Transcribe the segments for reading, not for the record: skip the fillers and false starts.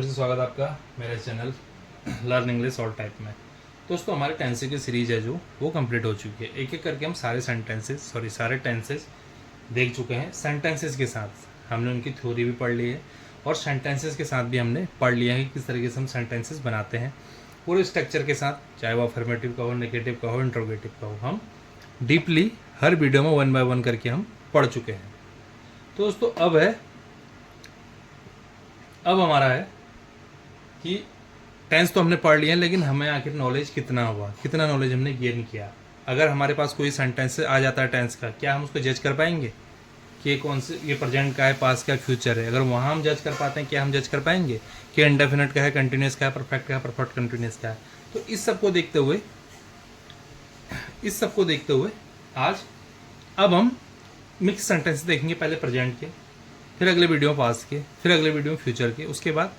फिर से स्वागत है आपका मेरे channel learn English all type में। दोस्तों हमारे टेंसेस की सीरीज है जो वो कंप्लीट हो चुकी है। एक एक करके हम सारे टेंसेस देख चुके हैं। सेंटेंसेस के साथ हमने उनकी थ्योरी भी पढ़ ली है और सेंटेंसेस के साथ भी हमने पढ़ लिया है कि किस तरीके से हम सेंटेंसेस बनाते हैं पूरे स्ट्रक्चर के साथ, चाहे वो अफर्मेटिव का हो, नेगेटिव का हो, इंट्रोगेटिव का हो। हम डीपली हर वीडियो में 1 बाय 1 करके हम पढ़ चुके हैं। तो दोस्तों अब हमारा है कि टेंस तो हमने पढ़ लिया है, लेकिन हमें आखिर नॉलेज कितना हुआ, कितना नॉलेज हमने गेन किया। अगर हमारे पास कोई सेंटेंस आ जाता है टेंस का, क्या हम उसको जज कर पाएंगे कि ये कौन से, ये प्रेजेंट का है, पास्ट का, फ्यूचर है? अगर वहाँ हम जज कर पाते हैं, क्या हम जज कर पाएंगे कि इंडेफिनिट का है, कंटिन्यूस का है, परफेक्ट का है, परफेक्ट कंटिन्यूस का है? तो इस सबको देखते हुए आज अब हम मिक्स सेंटेंस देखेंगे। पहले प्रेजेंट के, फिर अगले वीडियो में पास्ट के, फिर अगले वीडियो में फ्यूचर के, उसके बाद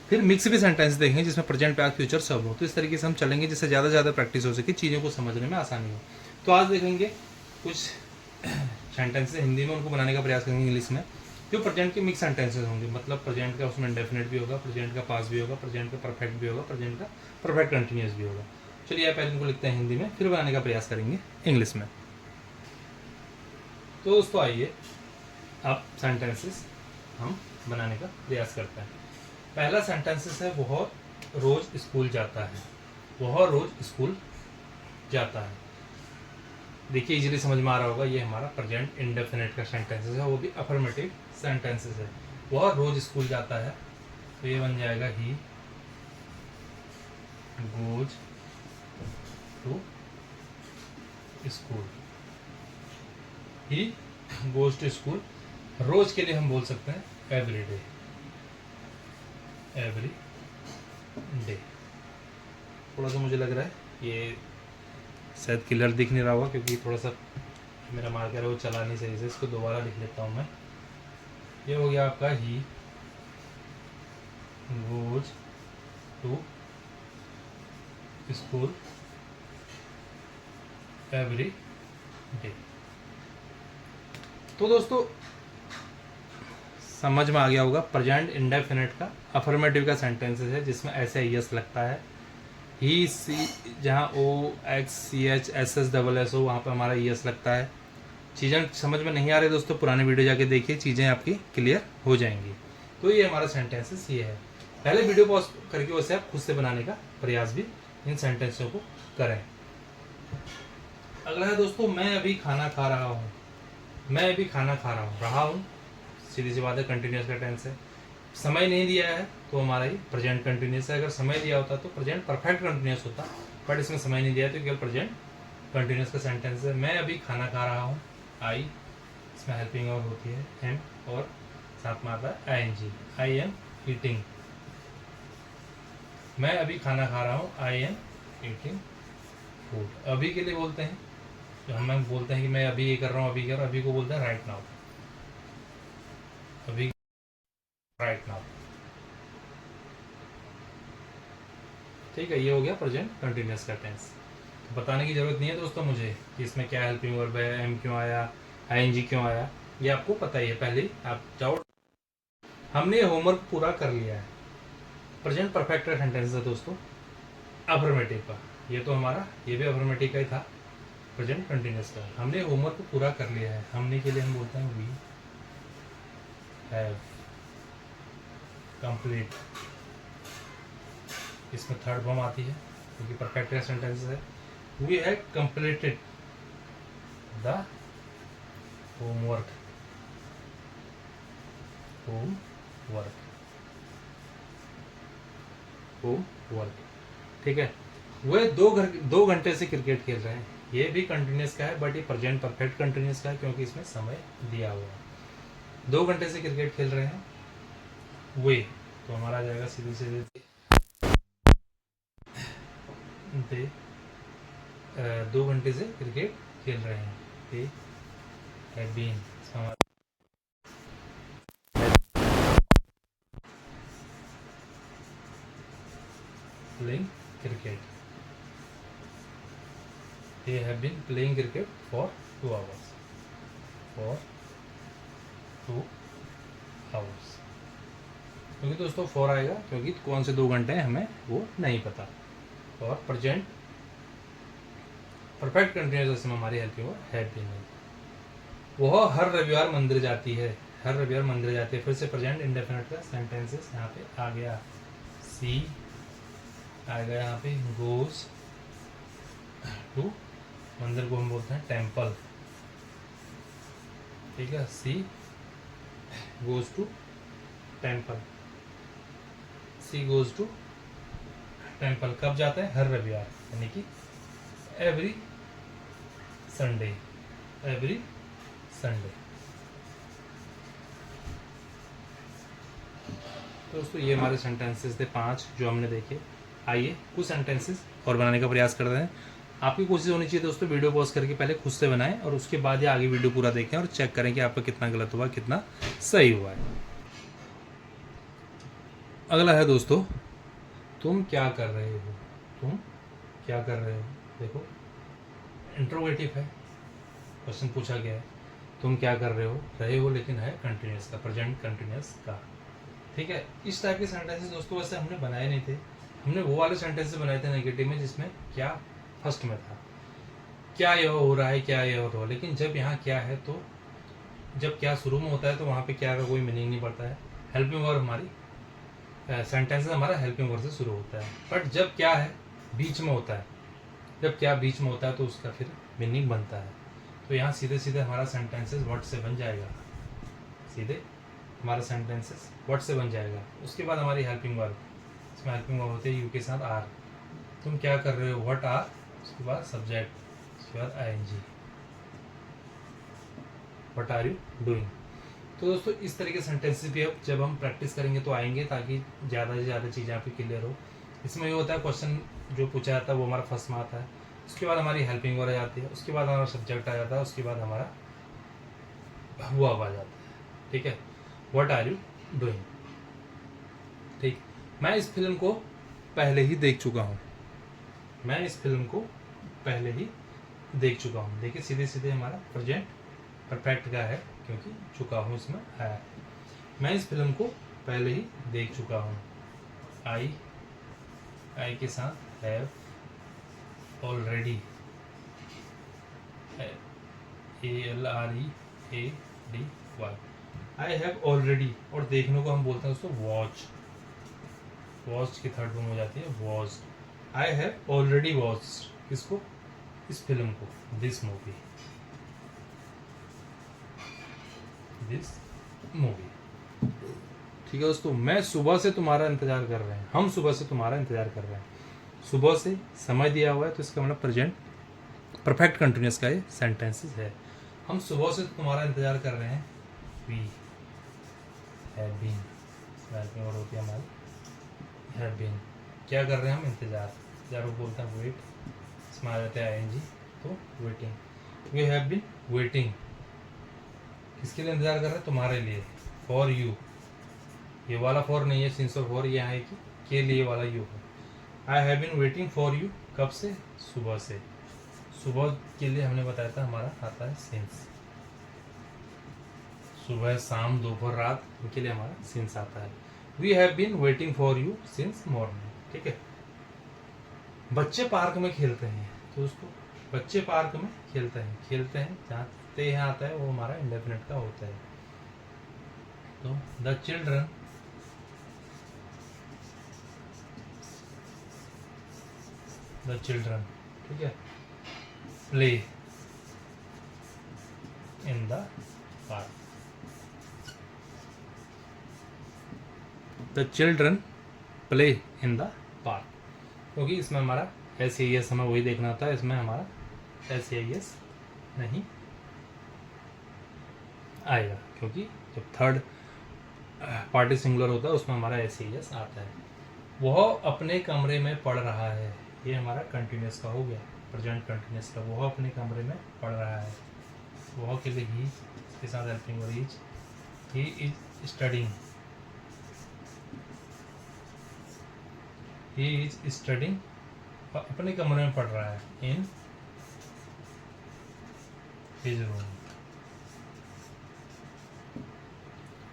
फिर मिक्स भी सेंटेंस देखेंगे जिसमें प्रेजेंट, पास्ट, फ्यूचर सब हो। तो इस तरीके से हम चलेंगे जिससे ज़्यादा से ज़्यादा प्रैक्टिस हो सके, चीज़ों को समझने में आसानी हो। तो आज देखेंगे कुछ सेंटेंसेस हिंदी में, उनको बनाने का प्रयास करेंगे इंग्लिश में, जो प्रेजेंट के मिक्स सेंटेंसेस होंगे। मतलब प्रेजेंट का उसमें इंडेफिनिट भी होगा, प्रेजेंट का पास्ट भी होगा, प्रेजेंट का परफेक्ट भी होगा, प्रेजेंट का परफेक्ट कंटिन्यूस भी होगा। चलिए पहले इनको लिखते हैं हिंदी में, फिर बनाने का प्रयास करेंगे इंग्लिश में। तो दोस्तों आइए अब सेंटेंसेस हम बनाने का प्रयास करते हैं। पहला सेंटेंसेस है, वह रोज स्कूल जाता है। वह रोज स्कूल जाता है। देखिए इजीली समझ में आ रहा होगा, ये हमारा प्रेजेंट इंडेफिनिट का सेंटेंसेस है, वो भी अफर्मेटिव सेंटेंसेस है। वह रोज स्कूल जाता है, तो ये बन जाएगा he goes to school. He goes to school. रोज के लिए हम बोल सकते हैं एवरी डे, एवरी डे। थोड़ा सा मुझे लग रहा है ये शायद क्लियर दिख नहीं रहा होगा, क्योंकि थोड़ा सा मेरा मार्कर है वो चला नहीं सही से। इसको दोबारा लिख लेता हूँ मैं। ये हो गया आपका he goes to school every day. तो दोस्तों समझ में आ गया होगा, प्रेजेंट इंडेफिनिट का अफर्मेटिव का सेंटेंसेस है जिसमें ऐसे यस लगता है। ही सी, जहाँ O X C H S S double S O, वहाँ पर हमारा यस लगता है। चीज़ें समझ में नहीं आ रही दोस्तों, पुराने वीडियो जाके देखिए, चीज़ें आपकी क्लियर हो जाएंगी। तो ये हमारा सेंटेंसेस ये है। पहले वीडियो पॉज करके वैसे आप खुद से बनाने का प्रयास भी इन सेंटेंसों को करें। अगला है दोस्तों, मैं अभी खाना खा रहा हूँ। मैं अभी खाना खा रहा हूँ सीधी सी बात है, कंटिन्यूस का टेंस है। समय नहीं दिया है तो हमारा ये प्रेजेंट कंटिन्यूस है। अगर समय दिया होता तो प्रेजेंट परफेक्ट कंटिन्यूस होता, बट इसमें समय नहीं दिया तो केवल प्रेजेंट कंटिन्यूस का सेंटेंस है। मैं अभी खाना खा रहा हूँ। आई, इसमें हेल्पिंग और होती है एम, और साथ में आता है ING, आई एम ईटिंग। मैं अभी खाना खा रहा हूँ, आई एम ईटिंग फूड। अभी के लिए बोलते हैं, जो हम बोलते हैं कि मैं अभी ये कर रहा हूँ, अभी कर रहा हूँ, अभी को बोलते हैं राइट नाउ। अभी राइट नाउ, ठीक है। ये हो गया प्रेजेंट कंटिन्यूस का टेंस। तो बताने की जरूरत नहीं है दोस्तों मुझे कि इसमें क्या हेल्पिंग वर्ब है, एम क्यों आया, ING क्यों आया, ये आपको पता ही है पहले ही। आप जाओ, हमने ये होमवर्क पूरा कर लिया है। प्रेजेंट परफेक्ट का सेंटेंस है दोस्तों अफर्मेटिव का। ये तो हमारा, ये भी अफर्मेटिव का ही था, प्रेजेंट कंटिन्यूस का। हमने होमवर्क पूरा कर लिया है। हमने के लिए हम बोलते हैं वी हैव कंप्लीट। इसमें थर्ड फॉर्म आती है क्योंकि परफेक्ट का सेंटेंस है। We have completed the homework. Homework, ठीक है। वे 2 घंटे से क्रिकेट खेल रहे हैं। ये भी कंटिन्यूस का है, बट ये प्रेजेंट परफेक्ट कंटिन्यूस का है क्योंकि इसमें समय दिया हुआ है। 2 घंटे से क्रिकेट खेल रहे हैं वे, तो हमारा आ जाएगा सीधे सीधे दे 2 घंटे से क्रिकेट खेल रहे हैं। They have been playing cricket. They have been playing cricket for 2 hours. For 2 hours. क्योंकि दोस्तों फॉर आएगा, क्योंकि कौन से 2 घंटे हैं हमें वो नहीं पता। और प्रेजेंट परफेक्ट कंटिन्यूअस में हमारी हेल्पिंग वर्ब हैड बीन है। वह हर रविवार मंदिर जाती है, हर रविवार मंदिर जाती है। फिर से प्रेजेंट इंडेफिनिट का सेंटेंसेस यहाँ पे आ गया। सी आ गया यहाँ पे, गोज टू, मंदिर को हम बोलते हैं टेम्पल, ठीक है। She goes to temple, she goes to temple कब जाता है? हर रविवार, यानी कि एवरी संडे, एवरी संडे। तो दोस्तों ये हमारे सेंटेंसेस थे 5 जो हमने देखे। आइए कुछ सेंटेंसेस और बनाने का प्रयास करते हैं। आपकी कोशिश होनी चाहिए दोस्तों, वीडियो पॉज करके पहले खुद से बनाएं और उसके बाद ही आगे वीडियो पूरा देखें और चेक करें कि आपका कितना गलत हुआ, कितना सही हुआ है। अगला है दोस्तों, तुम क्या कर रहे हो? तुम क्या कर रहे हो? देखो इंट्रोगेटिव है, क्वेश्चन पूछा गया है, तुम क्या कर रहे हो लेकिन है कंटिन्यूस का, प्रेजेंट कंटिन्यूस का, ठीक है। इस टाइप के सेंटेंसेस दोस्तों वैसे हमने बनाए नहीं थे, हमने वो वाले सेंटेंसेस बनाए थे नेगेटिव में जिसमें क्या फर्स्ट में था, क्या यह हो रहा है, क्या यह हो रहा है। लेकिन जब यहाँ क्या है, तो जब क्या शुरू में होता है तो वहाँ पे क्या का कोई मीनिंग नहीं पड़ता है। हेल्पिंग वर्ब हमारी सेंटेंसेस हमारा हेल्पिंग वर्ब से शुरू होता है। बट जब क्या है बीच में होता है, जब क्या बीच में होता है तो उसका फिर मीनिंग बनता है। तो यहाँ सीधे सीधे हमारा सेंटेंसेस वर्ड से बन जाएगा, सीधे हमारा सेंटेंसेस वर्ड से बन जाएगा। उसके बाद हमारी हेल्पिंग वर्ब, इसमें हेल्पिंग वर्ब होती है यू के साथ आर। तुम क्या कर रहे हो? व्हाट आर, उसके बाद सब्जेक्ट, उसके बाद ING, what are you doing. तो दोस्तों इस तरह के सेंटेंसेस भी अब जब हम प्रैक्टिस करेंगे तो आएंगे, ताकि ज़्यादा से ज़्यादा चीज़ें आपकी क्लियर हो। इसमें ये होता है क्वेश्चन जो पूछा जाता है वो हमारा फर्स्ट में आता है, उसके बाद हमारी हेल्पिंग वर्ब आ जाती है, उसके बाद हमारा सब्जेक्ट आ जाता है, उसके बाद हमारा वर्ब आ जाता है, ठीक है। व्हाट आर यू डूइंग, ठीक। मैं इस फिल्म को पहले ही देख चुका हूँ, मैं इस फिल्म को पहले ही देख चुका हूँ। देखिए सीधे सीधे हमारा प्रेजेंट परफेक्ट का है, क्योंकि चुका हूँ इसमें आया है। मैं इस फिल्म को पहले ही देख चुका हूँ। आई के साथ have, already, ALREADY, I have already. और देखने को हम बोलते हैं दोस्तों वॉच, वॉच की थर्ड फॉर्म हो जाती है watch. I have already watched, किसको? इस फिल्म को, दिस मूवी, दिस मूवी, ठीक है दोस्तों। मैं सुबह से तुम्हारा इंतजार कर रहे हैं, हम सुबह से तुम्हारा इंतजार कर रहे हैं। सुबह से समय दिया हुआ है तो इसका मतलब प्रेजेंट परफेक्ट कंटिन्यूअस का ये सेंटेंसेस है। हम सुबह से तुम्हारा इंतजार कर रहे हैं, वी हैव बीन, और होती है हमारी हैव बीन। क्या कर रहे हैं हम? इंतजार, इंतजार को बोलते हैं वेट, इसमें आ जाते हैं आईएनजी, तो waiting. We have been waiting, किसके लिए इंतजार कर रहे हैं? तुम्हारे लिए, फॉर यू। ये वाला फॉर नहीं है, सिंस और फॉर यहाँ है कि के लिए वाला यू है। I have been waiting for you, कब से? सुबह से। सुबह के लिए हमने बताया था हमारा आता है सिंस, सुबह शाम दोपहर रात, इनके लिए हमारा सिंस आता है। We have been waiting for you since morning, ठीक है। बच्चे पार्क में खेलते हैं, तो उसको बच्चे पार्क में खेलते हैं, खेलते हैं, जाते हैं आता है, वो हमारा इंडेफिनिट का होता है। तो द चिल्ड्रन, द चिल्ड्रन, ठीक है, play in the park, the children play in the park, क्योंकि इसमें हमारा SAES हमें वही देखना होता है, इसमें हमारा SAES नहीं आएगा, क्योंकि जब थर्ड पार्टी सिंगुलर होता है उसमें हमारा SAES आता है। वह अपने कमरे में पढ़ रहा है, ये हमारा कंटिन्यूस का हो गया, प्रेजेंट कंटिन्यूस का। वह अपने कमरे में पढ़ रहा है, वह के लिए ही, इसके साथ helping verb is, he is studying, he is studying, अपने कमरे में पढ़ रहा है, इन हिज रूम।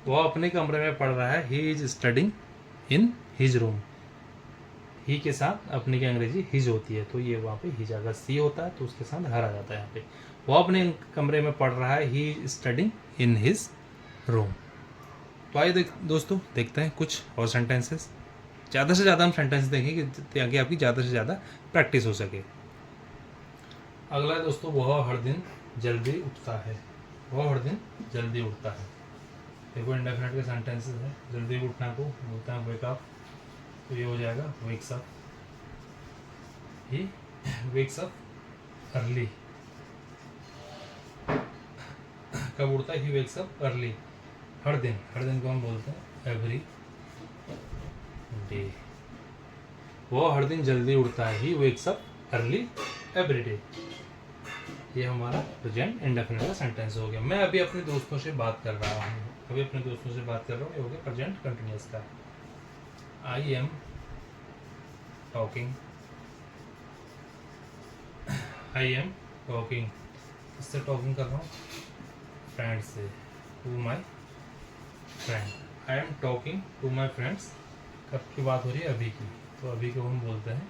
वह अपने कमरे में पढ़ रहा है, he is studying in his room. ही के साथ अपनी की अंग्रेजी हिज होती है, तो ये वहाँ पे हिज, अगर सी होता है तो उसके साथ हर आ जाता है यहाँ पे। वो अपने कमरे में पढ़ रहा है, he is studying in his room. तो आइए दोस्तों देखते हैं कुछ और सेंटेंसेस। ज़्यादा से ज़्यादा हम सेंटेंस देखेंगे ताकि आपकी ज़्यादा से ज़्यादा प्रैक्टिस हो सके। अगला है दोस्तों, वह हर दिन जल्दी उठता है। वह हर दिन जल्दी उठता है। देखो इंडेफिनिट के सेंटेंसेस है, जल्दी उठना को बोलते हैं वेक अप, तो ये हो जाएगा wakes up. He wakes up early. कब उठता है? He wakes up early. हर दिन को हम बोलते हैं एवरी डे। वो हर दिन जल्दी उठता है, he wakes up early every day. ये हमारा प्रेजेंट इंडेफिनिट का सेंटेंस हो गया। मैं अभी अपने दोस्तों से बात कर रहा हूँ, ये हो गया प्रेजेंट कंटिन्यूअस का। आई एम टॉकिंग, किससे टॉकिंग कर रहा हूँ? फ्रेंड से, to my friend. I am talking to my friends. कब की बात हो रही है? अभी की, तो अभी को हम बोलते हैं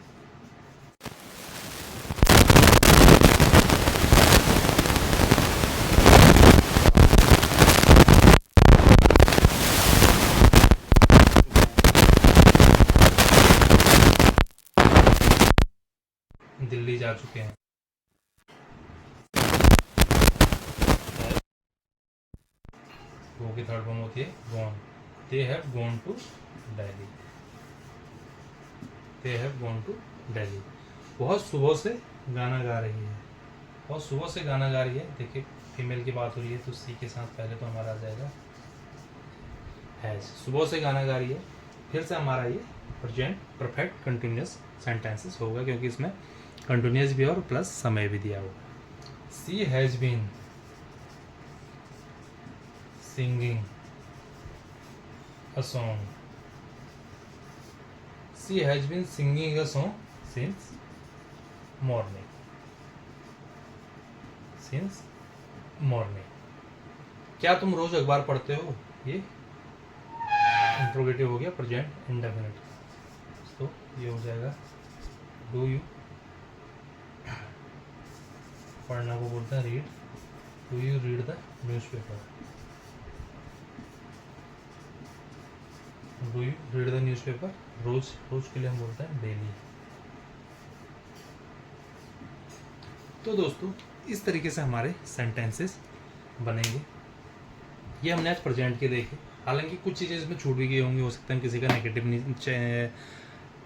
दिल्ली जा चुके हैं। वो की थर्ड फॉर्म होती है gone. They have gone to Delhi. They have gone to Delhi. बहुत सुबह से गाना गा रही है। बहुत सुबह से गाना गा रही है। देखिए फीमेल की बात हो रही है तो सी के साथ पहले तो हमारा आ जाएगा हैज। सुबह से गाना गा रही है, फिर से हमारा ये प्रेजेंट परफेक्ट कंटिन्यूअस सेंटेंसेस होगा, क्योंकि इसमें कंटिन्यूअस भी है और प्लस समय भी दिया होगा। She has been singing a song. She has been singing a song since morning. Since morning. क्या तुम रोज अखबार पढ़ते हो? ये इंट्रोगेटिव हो गया प्रेजेंट इंडेफिनिट। तो ये हो जाएगा डू यू। पढ़ना को बोलते हैं read. Do you read the newspaper? Do you read the newspaper? रोज, रोज के लिए हम बोलते हैं डेली। तो दोस्तों इस तरीके से हमारे सेंटेंसेस बनेंगे। ये हमने आज प्रेजेंट के देखे। हालांकि कुछ चीज़ें इसमें छूट भी गई होंगी, हो सकता है किसी का नेगेटिव नहीं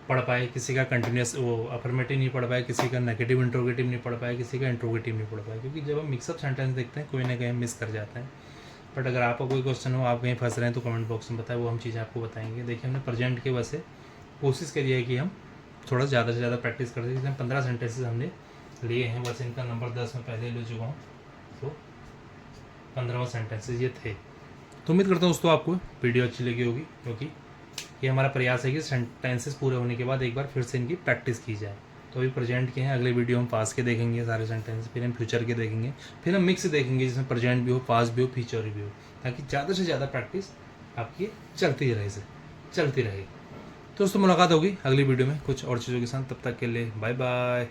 पढ़ पाए, किसी का कंटिन्यूस वो अफर्मेटिव नहीं पढ़ पाए, किसी का नेगेटिव इंट्रोगेटिव नहीं पढ़ पाए, किसी का इंट्रोगेटिव नहीं पढ़ पाए, क्योंकि जब हम मिक्सअप सेंटेंस देखते हैं कोई ना कहीं मिस कर जाते हैं। बट अगर आपका कोई क्वेश्चन हो, आप कहीं फंस रहे हैं, तो कमेंट बॉक्स में बताएं, वो हम चीज़ें आपको बताएंगे। देखिए हमने प्रेजेंट के वजह से कोशिश करी है कि हम थोड़ा ज़्यादा से ज़्यादा प्रैक्टिस करते हैं। 15 सेंटेंसेस हमने लिए हैं, बस इनका नंबर 10 में पहले ले चुका हूँ, तो 15वां सेंटेंसेस ये थे। तो उम्मीद करता हूँ दोस्तों आपको वीडियो अच्छी लगी होगी, क्योंकि ये हमारा प्रयास है कि सेंटेंसेस पूरे होने के बाद एक बार फिर से इनकी प्रैक्टिस की जाए। तो अभी प्रेजेंट के हैं, अगले वीडियो हम पास्ट के देखेंगे सारे सेंटेंस, फिर हम फ्यूचर के देखेंगे, फिर हम मिक्स देखेंगे जिसमें प्रेजेंट भी हो, पास्ट भी हो, फ्यूचर भी हो, ताकि ज़्यादा से ज़्यादा प्रैक्टिस आपकी चलती रहे। दोस्तों मुलाकात होगी अगली वीडियो में कुछ और चीज़ों के साथ। तब तक के लिए बाय बाय।